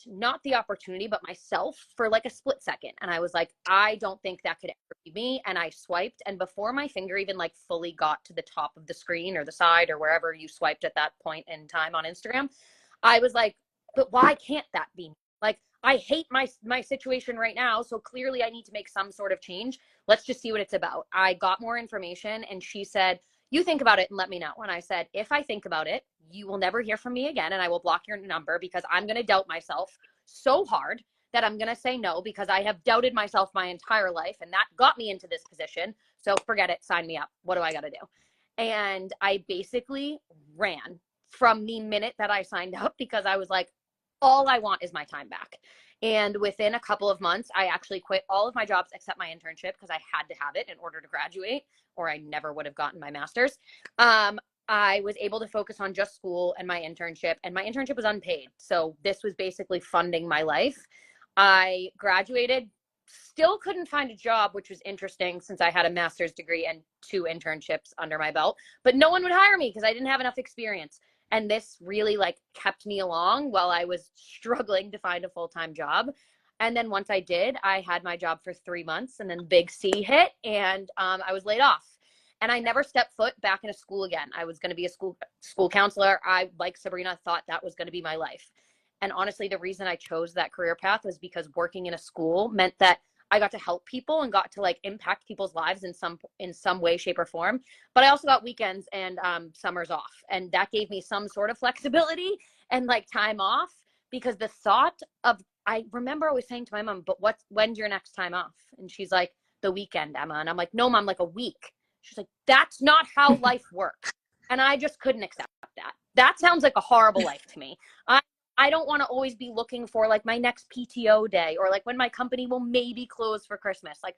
not the opportunity, but myself for like a split second. And I was like, I don't think that could ever be me. And I swiped, and before my finger even like fully got to the top of the screen or the side or wherever you swiped at that point in time on Instagram, I was like, but why can't that be me? Like, I hate my situation right now, so clearly I need to make some sort of change. Let's just see what it's about. I got more information, and she said, you think about it and let me know. And I said, if I think about it, you will never hear from me again, and I will block your number, because I'm going to doubt myself so hard that I'm going to say no, because I have doubted myself my entire life, and that got me into this position. So forget it. Sign me up. What do I got to do? And I basically ran from the minute that I signed up, because I was like, all I want is my time back. And within a couple of months, I actually quit all of my jobs except my internship, because I had to have it in order to graduate, or I never would have gotten my master's. I was able to focus on just school and my internship, and my internship was unpaid. So this was basically funding my life. I graduated, still couldn't find a job, which was interesting since I had a master's degree and 2 internships under my belt, but no one would hire me because I didn't have enough experience. And this really like kept me along while I was struggling to find a full-time job. And then once I did, I had my job for 3 months, and then big C hit, and I was laid off. And I never stepped foot back in a school again. I was going to be a school counselor. I, like Sabrina, thought that was going to be my life. And honestly, the reason I chose that career path was because working in a school meant that I got to help people and got to like impact people's lives in some way, shape, or form. But I also got weekends and summers off, and that gave me some sort of flexibility and like time off. Because the thought of, I remember always saying to my mom, but when's your next time off? And she's like, the weekend, Emma. And I'm like, no, Mom, like a week. She's like, that's not how life works. And I just couldn't accept that. That sounds like a horrible life to me. I don't want to always be looking for like my next PTO day, or like when my company will maybe close for Christmas. Like,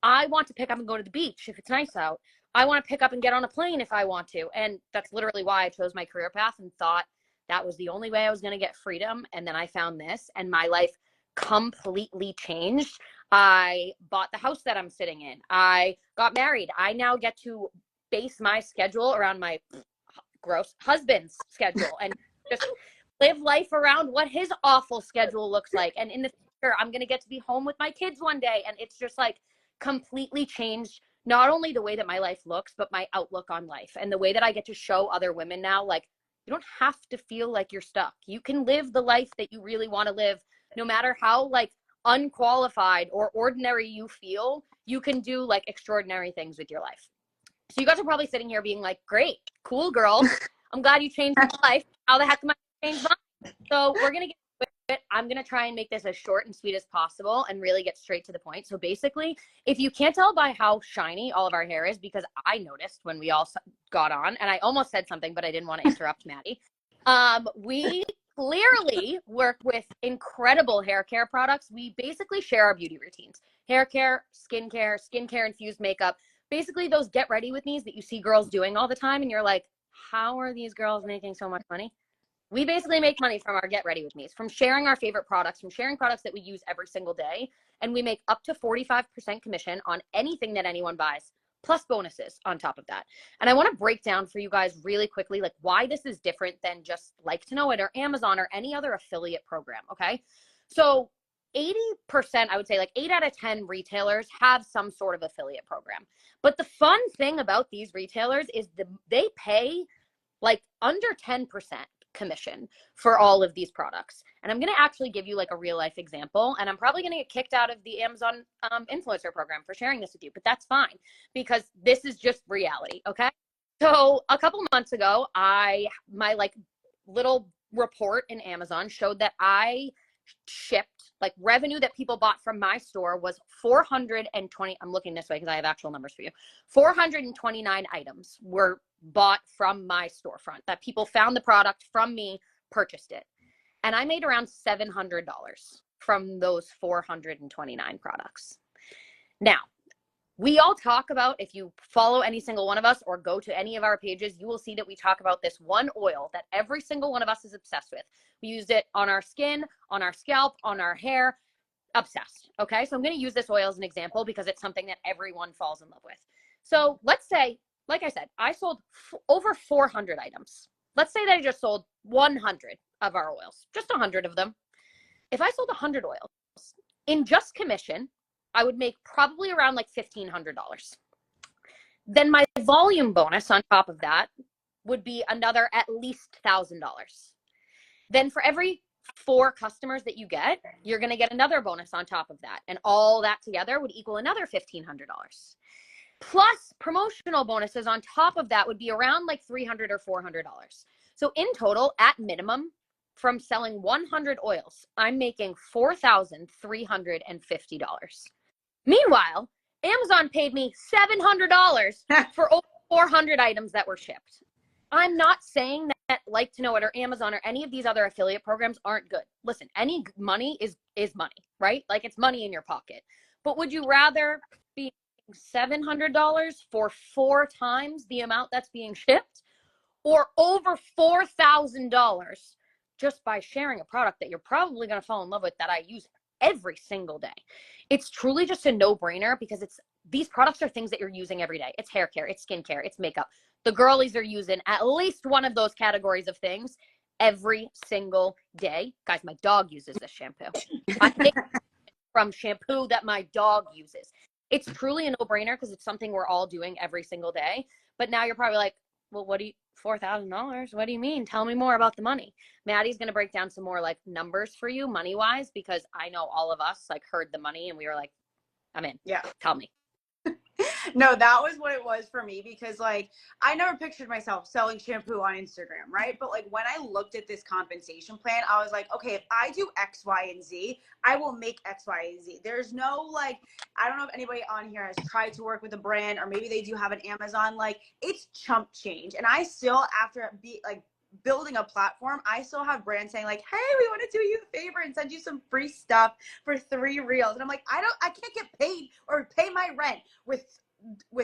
I want to pick up and go to the beach if it's nice out. I want to pick up and get on a plane if I want to. And that's literally why I chose my career path and thought that was the only way I was going to get freedom. And then I found this, and my life completely changed. I bought the house that I'm sitting in. I got married. I now get to base my schedule around my gross husband's schedule, and just live life around what his awful schedule looks like. And in the future, I'm going to get to be home with my kids one day. And it's just like completely changed not only the way that my life looks, but my outlook on life, and the way that I get to show other women now, like, you don't have to feel like you're stuck. You can live the life that you really want to live, no matter how like unqualified or ordinary you feel. You can do like extraordinary things with your life. So you guys are probably sitting here being like, great, cool girl. I'm glad you changed my life. How the heck am I going to change mine? So we're going to get with it. I'm going to try and make this as short and sweet as possible and really get straight to the point. So basically, if you can't tell by how shiny all of our hair is, because I noticed when we all got on, and I almost said something, but I didn't want to interrupt Maddie. We clearly work with incredible hair care products. We basically share our beauty routines: hair care, skincare infused makeup, basically those get ready with me's that you see girls doing all the time, and you're like, how are these girls making so much money? We basically make money from our get ready with me's, from sharing our favorite products, from sharing products that we use every single day. And we make up to 45% commission on anything that anyone buys, plus bonuses on top of that. And I want to break down for you guys really quickly, like, why this is different than just Like to Know It or Amazon or any other affiliate program. Okay. So 80%, I would say like 8 out of 10 retailers have some sort of affiliate program. But the fun thing about these retailers is they pay like under 10% commission for all of these products. And I'm going to actually give you like a real life example, and I'm probably going to get kicked out of the Amazon influencer program for sharing this with you, but that's fine, because this is just reality. Okay. So a couple months ago, my like little report in Amazon showed that I shipped, like, revenue that people bought from my store was 420. I'm looking this way because I have actual numbers for you. 429 items were bought from my storefront, that people found the product from me, purchased it. And I made around $700 from those 429 products. Now, we all talk about, if you follow any single one of us or go to any of our pages, you will see that we talk about this one oil that every single one of us is obsessed with. We used it on our skin, on our scalp, on our hair, obsessed. Okay, so I'm going to use this oil as an example because it's something that everyone falls in love with. So let's say, like I said, I sold over 400 items. Let's say that I just sold 100 of our oils, just 100 of them. if I sold 100 oils in just commission, I would make probably around like $1,500. Then my volume bonus on top of that would be another at least $1,000. Then for every 4 customers that you get, you're going to get another bonus on top of that. And all that together would equal another $1,500. Plus promotional bonuses on top of that would be around like $300 or $400. So in total, at minimum, from selling 100 oils, I'm making $4,350. Meanwhile, Amazon paid me $700 for over 400 items that were shipped. I'm not saying that Like to Know It or Amazon or any of these other affiliate programs aren't good. Listen, any money is money, right? Like, it's money in your pocket. But would you rather be $700 for 4 times the amount that's being shipped, or over $4,000 just by sharing a product that you're probably going to fall in love with, that I use every single day? It's truly just a no-brainer, because these products are things that you're using every day. It's hair care, it's skincare, it's makeup. The girlies are using at least one of those categories of things every single day. Guys, my dog uses this shampoo. I think from shampoo that my dog uses. It's truly a no-brainer, because it's something we're all doing every single day. But now you're probably like, well, $4,000? What do you mean? Tell me more about the money. Maddie's going to break down some more like numbers for you money-wise, because I know all of us like heard the money and we were like, I'm in. Yeah. Tell me. No, that was what it was for me, because like I never pictured myself selling shampoo on Instagram, right? But like when I looked at this compensation plan, I was like, okay, if I do X, Y, and Z, I will make X, Y, and Z. There's no like, I don't know if anybody on here has tried to work with a brand, or maybe they do have an Amazon, like it's chump change. And I still, after building a platform, I still have brands saying like, hey, we want to do you a favor and send you some free stuff for 3 reels. And I'm like, I can't get paid or pay my rent with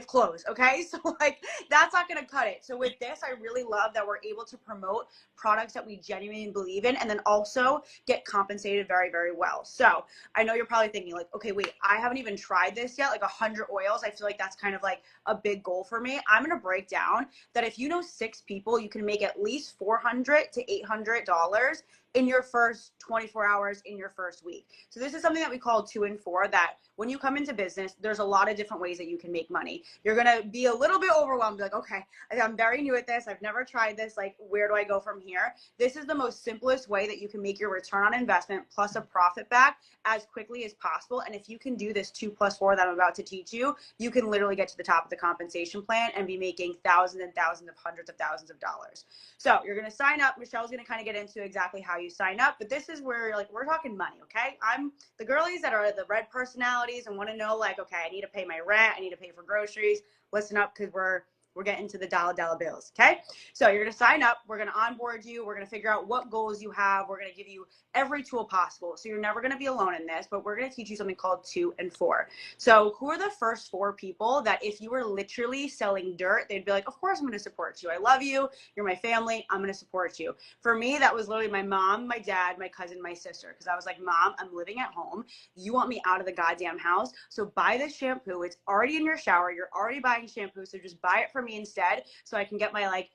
clothes. Okay. So like, that's not going to cut it. So with this, I really love that we're able to promote products that we genuinely believe in, and then also get compensated very, very well. So I know you're probably thinking like, okay, wait, I haven't even tried this yet. Like 100 oils. I feel like that's kind of like a big goal for me. I'm going to break down that if you know 6 people, you can make at least $400 to $800 in your first 24 hours in your first week. So this is something that we call 2 and 4, that when you come into business, there's a lot of different ways that you can make money. You're going to be a little bit overwhelmed, like, okay, I'm very new at this. I've never tried this. Like, where do I go from here? This is the most simplest way that you can make your return on investment plus a profit back as quickly as possible. And if you can do this 2 plus 4 that I'm about to teach you, you can literally get to the top of the compensation plan and be making thousands and thousands of hundreds of thousands of dollars. So you're going to sign up. Michelle's going to kind of get into exactly how you sign up, but this is where like, we're talking money. Okay. I'm the girlies that are the red personalities and want to know like, okay, I need to pay my rent. I need to pay for groceries. Listen up, because we're getting to the dollar bills. Okay. So you're going to sign up. We're going to onboard you. We're going to figure out what goals you have. We're going to give you every tool possible. So you're never going to be alone in this, but we're going to teach you something called 2 and 4. So who are the first 4 people that if you were literally selling dirt, they'd be like, of course I'm going to support you. I love you. You're my family. I'm going to support you. For me, that was literally my mom, my dad, my cousin, my sister. Because I was like, Mom, I'm living at home. You want me out of the goddamn house. So buy this shampoo. It's already in your shower. You're already buying shampoo. So just buy it for me instead, so I can get my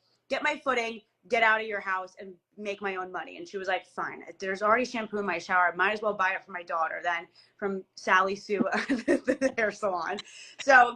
footing, get out of your house, and make my own money. And she was like, fine, there's already shampoo in my shower. I might as well buy it for my daughter then, from Sally Sue, the hair salon. So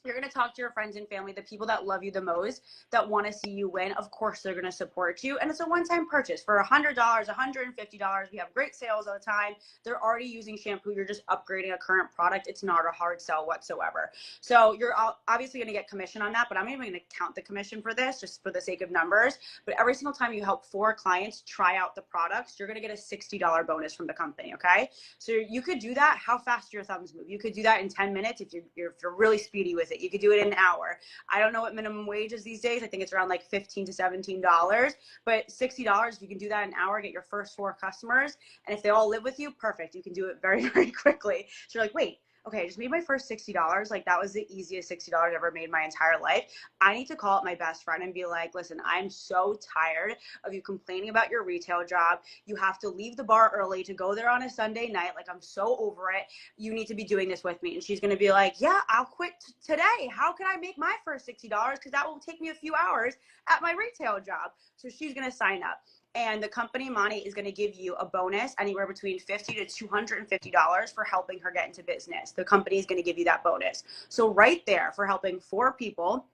you're going to talk to your friends and family, the people that love you the most, that want to see you win. Of course, they're going to support you. And it's a one-time purchase for $100, $150. We have great sales all the time. They're already using shampoo. You're just upgrading a current product. It's not a hard sell whatsoever. So you're obviously going to get commission on that, but I'm even going to count the commission for this just for the sake of numbers. But every single time you help 4 clients try out the products, you're going to get a $60 bonus from the company. Okay. So you could do that. How fast do your thumbs move? You could do that in 10 minutes if you're really speedy with it. You could do it in an hour. I don't know what minimum wage is these days. I think it's around like $15 to $17, but $60, if you can do that in an hour, get your first 4 customers. And if they all live with you, perfect. You can do it very, very quickly. So you're like, wait, okay, I just made my first $60. Like, that was the easiest $60 I've ever made my entire life. I need to call up my best friend and be like, listen, I'm so tired of you complaining about your retail job. You have to leave the bar early to go there on a Sunday night. Like, I'm so over it. You need to be doing this with me. And she's going to be like, yeah, I'll quit today. How can I make my first $60? Because that will take me a few hours at my retail job. So she's going to sign up. And the company Monat is going to give you a bonus anywhere between $50 to $250 for helping her get into business. The company is going to give you that bonus. So right there, for helping 4 people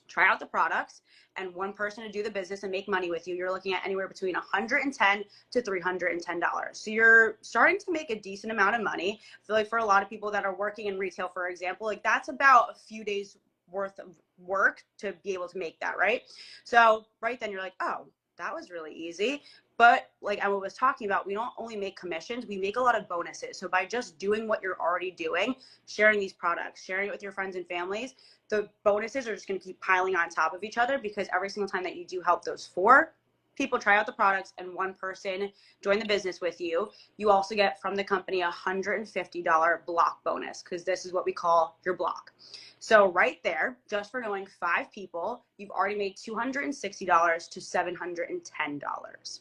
try out the products and 1 person to do the business and make money with you, you're looking at anywhere between $110 to $310. So you're starting to make a decent amount of money. I feel like for a lot of people that are working in retail, for example, like that's about a few days worth of work to be able to make that, right? So right then you're like, oh, that was really easy. But like Emma was talking about, we don't only make commissions, we make a lot of bonuses. So by just doing what you're already doing, sharing these products, sharing it with your friends and families, the bonuses are just going to keep piling on top of each other, because every single time that you do help those 4 people try out the products and 1 person join the business with you, you also get from the company a $150 block bonus, because this is what we call your block. So right there, just for knowing 5 people, you've already made $260 to $710.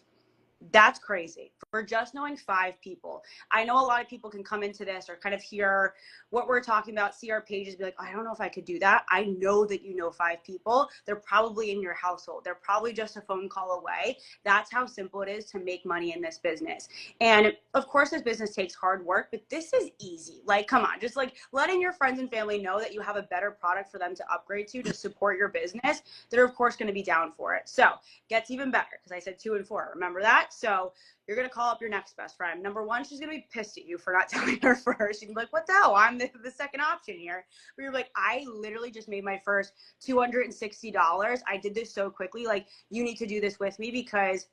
That's crazy for just knowing 5 people. I know a lot of people can come into this or kind of hear what we're talking about, see our pages, be like, I don't know if I could do that. I know that you know 5 people. They're probably in your household. They're probably just a phone call away. That's how simple it is to make money in this business. And of course, this business takes hard work, but this is easy. Like, come on, just like letting your friends and family know that you have a better product for them to upgrade to support your business. They're of course going to be down for it. So gets even better, because I said 2 and 4. Remember that? So you're going to call up your next best friend. Number 1, she's going to be pissed at you for not telling her first. She's like, what the hell? I'm the second option here. But you're like, I literally just made my first $260. I did this so quickly. Like, you need to do this with me, because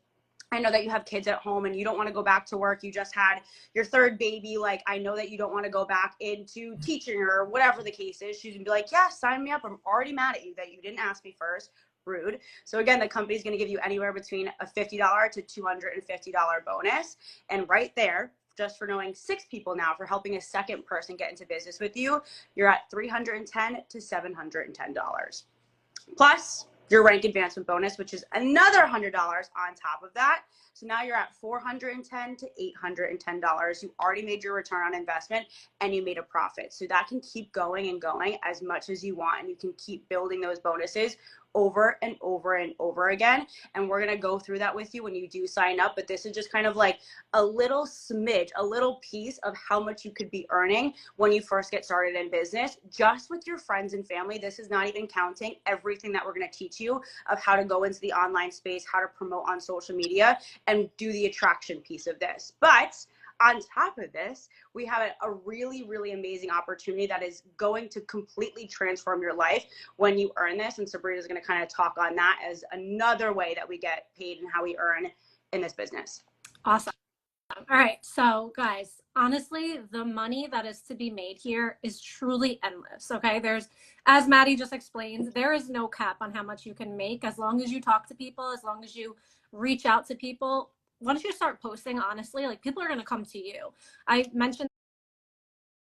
I know that you have kids at home and you don't want to go back to work. You just had your 3rd baby. Like, I know that you don't want to go back into teaching or whatever the case is. She's going to be like, yeah, sign me up. I'm already mad at you that you didn't ask me first. Rude. So again, the company's going to give you anywhere between a $50 to $250 bonus. And right there, just for knowing 6 people now, for helping a 2nd person get into business with you, you're at $310 to $710. Plus your rank advancement bonus, which is another $100 on top of that. So now you're at $410 to $810. You already made your return on investment and you made a profit. So that can keep going and going as much as you want, and you can keep building those bonuses over and over and over again. And we're going to go through that with you when you do sign up. But this is just kind of like a little smidge, a little piece of how much you could be earning when you first get started in business, just with your friends and family. This is not even counting everything that we're going to teach you of how to go into the online space, how to promote on social media, and do the attraction piece of this. But on top of this, we have a really, really amazing opportunity that is going to completely transform your life when you earn this. And Sabrina is going to kind of talk on that as another way that we get paid and how we earn in this business. Awesome. All right. So guys, honestly, the money that is to be made here is truly endless. Okay. There's, as Maddie just explained, there is no cap on how much you can make as long as you talk to people, as long as you reach out to people. Once you start posting, honestly, like, people are going to come to you. I mentioned